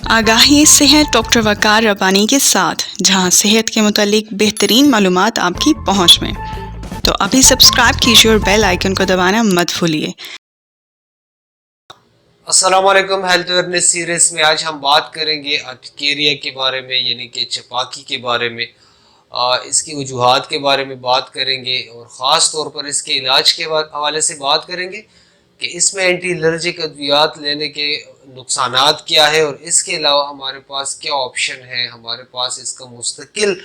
आगाही सेहत डॉक्टर वकार रब्बानी के साथ, जहां सेहत के मुतालिक बेहतरीन मालूमात आपकी पहुंच में। तो अभी सब्सक्राइब कीजिए और बेल आइकन को दबाना मत भूलिए। अस्सलाम वालेकुम। हेल्थ अवेयरनेस सीरीज में आज हम बात करेंगे अर्टिकेरिया के बारे में, यानी कि चपाकी के बारे में। इसकी वजूहात के बारे में बात करेंगे और ख़ास तौर पर इसके इलाज के हवाले से बात करेंगे कि इसमें एंटी एलर्जिक अद्वियात लेने के नुकसानात क्या है और इसके अलावा हमारे पास क्या ऑप्शन है, हमारे पास इसका मुस्तकिल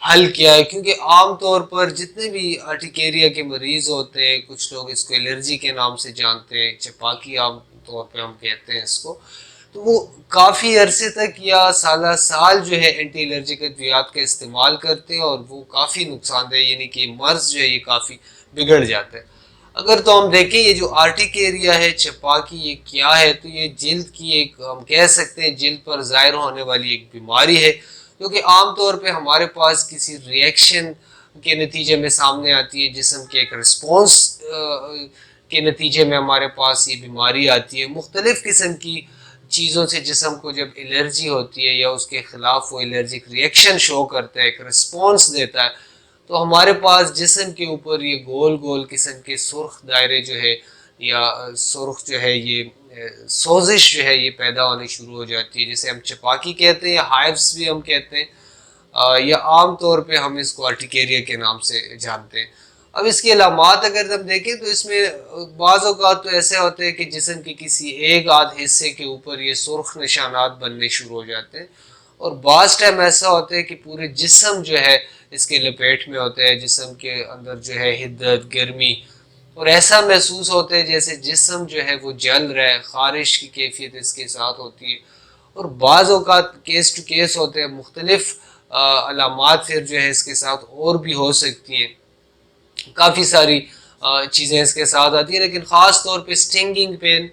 हल क्या है। क्योंकि आम तौर पर जितने भी अर्टिकेरिया के मरीज़ होते हैं, कुछ लोग इसको एलर्जी के नाम से जानते हैं, चपाकी आम तौर पे हम कहते हैं इसको, तो वो काफ़ी अरसे तक या साल साल जो है एंटी एलर्जिक अद्वियात का इस्तेमाल करते हैं और वो काफ़ी नुकसानदेह, यानी कि मर्ज जो है ये काफ़ी बिगड़ जाता है। अगर तो हम देखें ये जो अर्टिकेरिया है, चपाकी, ये क्या है, तो ये जिल्द की एक, हम कह सकते हैं जिल्द पर ज़ाहिर होने वाली एक बीमारी है, जो कि आम तौर पे हमारे पास किसी रिएक्शन के नतीजे में सामने आती है। जिस्म के एक रिस्पॉन्स के नतीजे में हमारे पास ये बीमारी आती है। मुख्तलिफ़ किस्म की चीज़ों से जिस्म को जब एलर्जी होती है या उसके ख़िलाफ़ वो एलर्जिक रिएक्शन शो करता है, एक रिस्पॉन्स देता है, तो हमारे पास जिस्म के ऊपर ये गोल गोल किस्म के सुर्ख दायरे जो है या सुर्ख जो है, ये सोजिश जो है ये पैदा होनी शुरू हो जाती है, जिसे हम चपाकी कहते हैं या हाइव्स भी हम कहते हैं, या आम तौर पे हम इसको अर्टिकेरिया के नाम से जानते हैं। अब इसके अलामात अगर हम देखें तो इसमें बाज़ औक़ात तो ऐसे होते हैं कि जिस्म के किसी एक आध हिस्से के ऊपर ये सुर्ख निशानात बनने शुरू हो जाते हैं, और बाज़ टाइम ऐसा होता है कि पूरे जिस्म जो है इसके लपेट में होता है, जिस्म के अंदर जो है हिद्दत, गर्मी, और ऐसा महसूस होता है जैसे जिस्म जो है वो जल रहा है, ख़ारिश की कैफियत इसके साथ होती है। और बाज़ औक़ात केस टू केस होते हैं, मुख्तलिफ़ अलामात फिर जो है इसके साथ और भी हो सकती हैं, काफ़ी सारी चीज़ें इसके साथ आती हैं, लेकिन ख़ास तौर पे स्टिंगिंग पेन,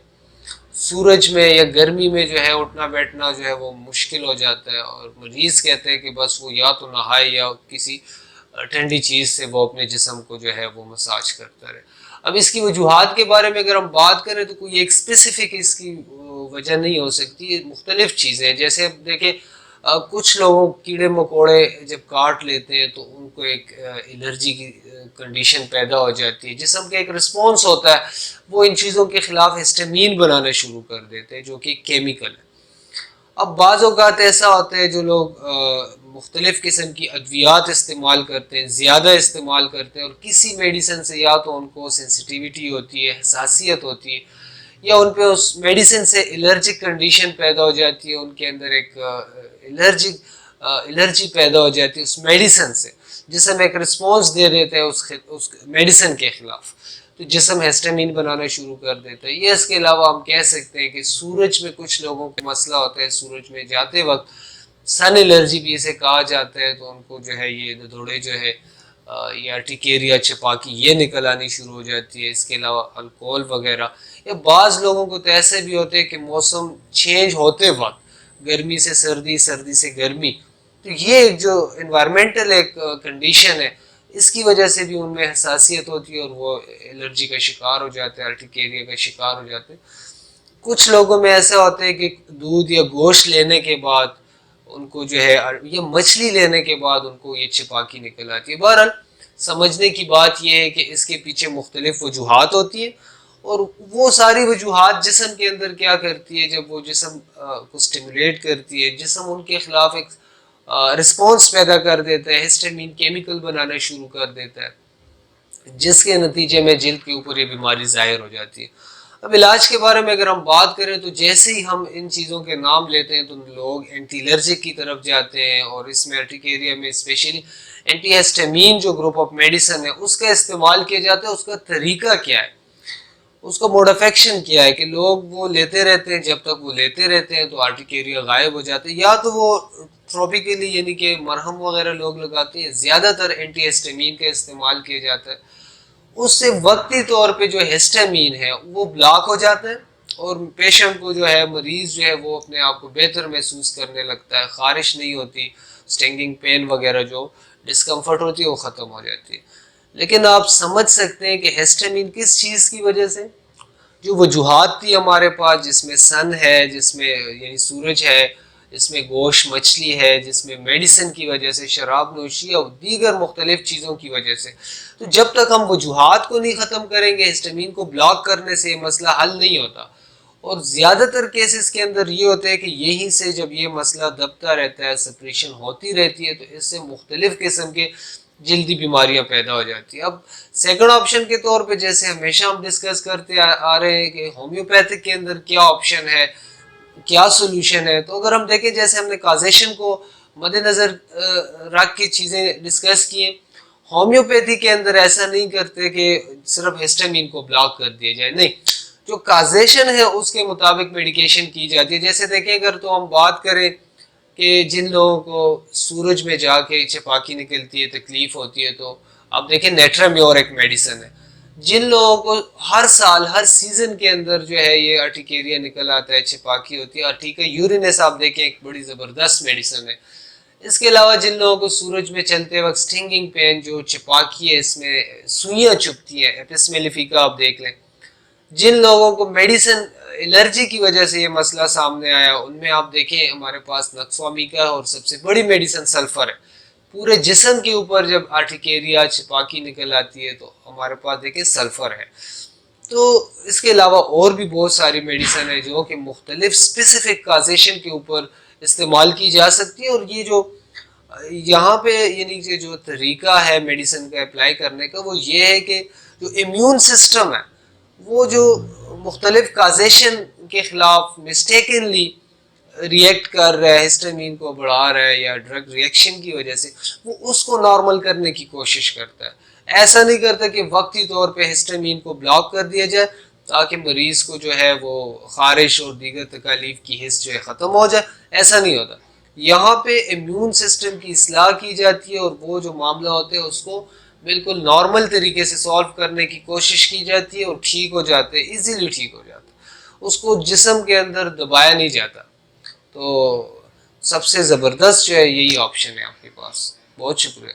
सूरज में या गर्मी में जो है उठना बैठना जो है वो मुश्किल हो जाता है, और मरीज़ कहते हैं कि बस वो या तो नहाए या किसी ठंडी चीज़ से वो अपने जिस्म को जो है वो मसाज करता रहे। अब इसकी वजूहात के बारे में अगर हम बात करें तो कोई एक स्पेसिफिक इसकी वजह नहीं हो सकती, मुख्तलिफ चीज़ें हैं। जैसे अब देखें, कुछ लोगों कीड़े मकोड़े जब काट लेते हैं तो उनको एक एलर्जी की कंडीशन पैदा हो जाती है, जिस्म का एक रिस्पॉन्स होता है, वो इन चीज़ों के ख़िलाफ़ हिस्टामीन बनाना शुरू कर देते हैं, जो कि केमिकल है। अब बाज़ औक़ात ऐसा होता है जो लोग मुख्तलिफ़ किस्म की अद्वियात इस्तेमाल करते हैं, ज़्यादा इस्तेमाल करते हैं, और किसी मेडिसिन से या तो उनको सेंसिटिविटी होती है, हसासियत होती है, या उन पे उस मेडिसिन से एलर्जिक कंडीशन पैदा हो जाती है, उनके अंदर एक एलर्जी पैदा हो जाती है उस मेडिसिन से, जिसम एक रिस्पॉन्स दे देते हैं उस मेडिसिन के ख़िलाफ़, तो जिस्म हिस्टामीन बनाना शुरू कर देता है। ये इसके अलावा हम कह सकते हैं कि सूरज में कुछ लोगों को मसला होता है, सूरज में जाते वक्त सन एलर्जी भी इसे कहा जाता है, तो उनको जो है ये दौड़े जो है या अर्टिकेरिया, चपाकी, ये निकल आनी शुरू हो जाती है। इसके अलावा अल्कोहल वगैरह, या बाज़ लोगों को तो ऐसे भी होते हैं कि मौसम चेंज होते वक्त गर्मी से सर्दी, सर्दी से गर्मी, तो ये जो इन्वायरमेंटल एक कंडीशन है, इसकी वजह से भी उनमें हसासियत होती है और वो एलर्जी का शिकार हो जाते हैं, अर्टिकेरिया का शिकार हो जाते हैं। कुछ लोगों में ऐसा होता है कि दूध या गोश्त लेने के बाद उनको जो है, या मछली लेने के बाद उनको ये चपाकी निकल आती है। बहरहाल समझने की बात यह है कि इसके पीछे मुख्तलिफ वजूहात होती है, और वो सारी वजूहात जिस्म के अंदर क्या करती है, जब वो जिस्म को स्टिमुलेट करती है, जिस्म उनके खिलाफ एक रिस्पॉन्स पैदा कर देता है, हिस्टामीन केमिकल बनाना शुरू कर देता है, जिसके नतीजे में जिल्द के ऊपर ये बीमारी ज़ाहिर हो जाती है। अब इलाज के बारे में अगर हम बात करें तो जैसे ही हम इन चीज़ों के नाम लेते हैं तो लोग एंटी एलर्जिक की तरफ जाते हैं, और इसमें अर्टिकेरिया में स्पेशली एंटी हिस्टामीन जो ग्रुप ऑफ मेडिसिन है उसका इस्तेमाल किया जाता है। उसका तरीका क्या है, उसका मोड ऑफ एक्शन क्या है, कि लोग वो लेते रहते हैं, जब तक वो लेते रहते हैं तो अर्टिकेरिया गायब हो जाते हैं, या तो वो ट्रॉपिकली यानी कि मरहम वगैरह लोग लगाते हैं, ज़्यादातर एंटी हिस्टामीन का इस्तेमाल किया जाता है। उससे वक्ती तौर पे जो हिस्टामीन है वो ब्लॉक हो जाता है, और पेशेंट को जो है, मरीज़ जो है वो अपने आप को बेहतर महसूस करने लगता है, ख़ारिश नहीं होती, स्टिंगिंग पेन वगैरह जो डिस्कम्फर्ट होती है वो ख़त्म हो जाती है। लेकिन आप समझ सकते हैं कि हिस्टामीन किस चीज़ की वजह से, जो वजूहात थी हमारे पास, जिसमें सन है, जिसमें यानी सूरज है, اس میں گوشت مچھلی ہے، جس میں میڈیسن کی وجہ سے، شراب نوشی اور دیگر مختلف چیزوں کی وجہ سے. تو جب تک ہم وجوہات کو نہیں ختم کریں گے، ہسٹامین کو بلاک کرنے سے یہ مسئلہ حل نہیں ہوتا. اور زیادہ تر کیسز کے اندر یہ ہوتا ہے کہ یہیں سے جب یہ مسئلہ دبتا رہتا ہے، سپریشن ہوتی رہتی ہے، تو اس سے مختلف قسم کے جلدی بیماریاں پیدا ہو جاتی ہیں. اب سیکنڈ آپشن کے طور پہ جیسے ہمیشہ ہم ڈسکس کرتے آ رہے ہیں کہ ہومیوپیتھک کے اندر کیا آپشن ہے، کیا سولوشن ہے. تو اگر ہم دیکھیں جیسے ہم نے کازیشن کو مد نظر رکھ کے چیزیں ڈسکس کی ہیں، ہومیوپیتھی کے اندر ایسا نہیں کرتے کہ صرف ہسٹامین کو بلاک کر دیا جائے، نہیں، جو کازیشن ہے اس کے مطابق میڈیکیشن کی جاتی ہے. جیسے دیکھیں اگر تو ہم بات کریں کہ جن لوگوں کو سورج میں جا کے چپاکی نکلتی ہے، تکلیف ہوتی ہے، تو آپ دیکھیں نیٹرامیور ایک میڈیسن ہے. جن لوگوں کو ہر سال ہر سیزن کے اندر جو ہے یہ ارٹیکیریا نکل آتا ہے، چپاکی ہوتی ہے، ٹھیک ہے، یورینس آپ دیکھیں ایک بڑی زبردست میڈیسن ہے. اس کے علاوہ جن لوگوں کو سورج میں چلتے وقت سٹنگنگ پین، جو چپاکی ہے، اس میں سوئیاں چبھتی ہیں، ایپس میلیفیکا آپ دیکھ لیں. جن لوگوں کو میڈیسن الرجی کی وجہ سے یہ مسئلہ سامنے آیا، ان میں آپ دیکھیں ہمارے پاس نکسوامیکا اور سب سے بڑی میڈیسن سلفر ہے. پورے جسم کے اوپر جب ارٹیکیریا چپاکی نکل آتی ہے تو ہمارے پاس دیکھیں سلفر ہے. تو اس کے علاوہ اور بھی بہت ساری میڈیسن ہے جو کہ مختلف اسپیسیفک کازیشن کے اوپر استعمال کی جا سکتی ہے. اور یہ جو یہاں پہ یعنی کہ جو طریقہ ہے میڈیسن کا اپلائی کرنے کا، وہ یہ ہے کہ جو امیون سسٹم ہے وہ جو مختلف کازیشن کے خلاف مسٹیکنلی ری ایکٹ کر رہا ہے، ہسٹامین کو بڑھا رہا ہے یا ڈرگ ریئیکشن کی وجہ سے، وہ اس کو نارمل کرنے کی کوشش کرتا ہے. ایسا نہیں کرتا کہ وقتی طور پہ ہسٹامین کو بلاک کر دیا جائے تاکہ مریض کو جو ہے وہ خارش اور دیگر تکالیف کی حس جو ہے ختم ہو جائے. ایسا نہیں ہوتا. یہاں پہ امیون سسٹم کی اصلاح کی جاتی ہے اور وہ جو معاملہ ہوتے ہیں اس کو بالکل نارمل طریقے سے سالو کرنے کی کوشش کی جاتی ہے اور ٹھیک ہو جاتے ہیں، ایزیلی ٹھیک ہو جاتا ہے. اس کو جسم کے اندر دبایا نہیں جاتا. تو سب سے زبردست جو ہے یہی آپشن ہے آپ کے پاس. بہت شکریہ.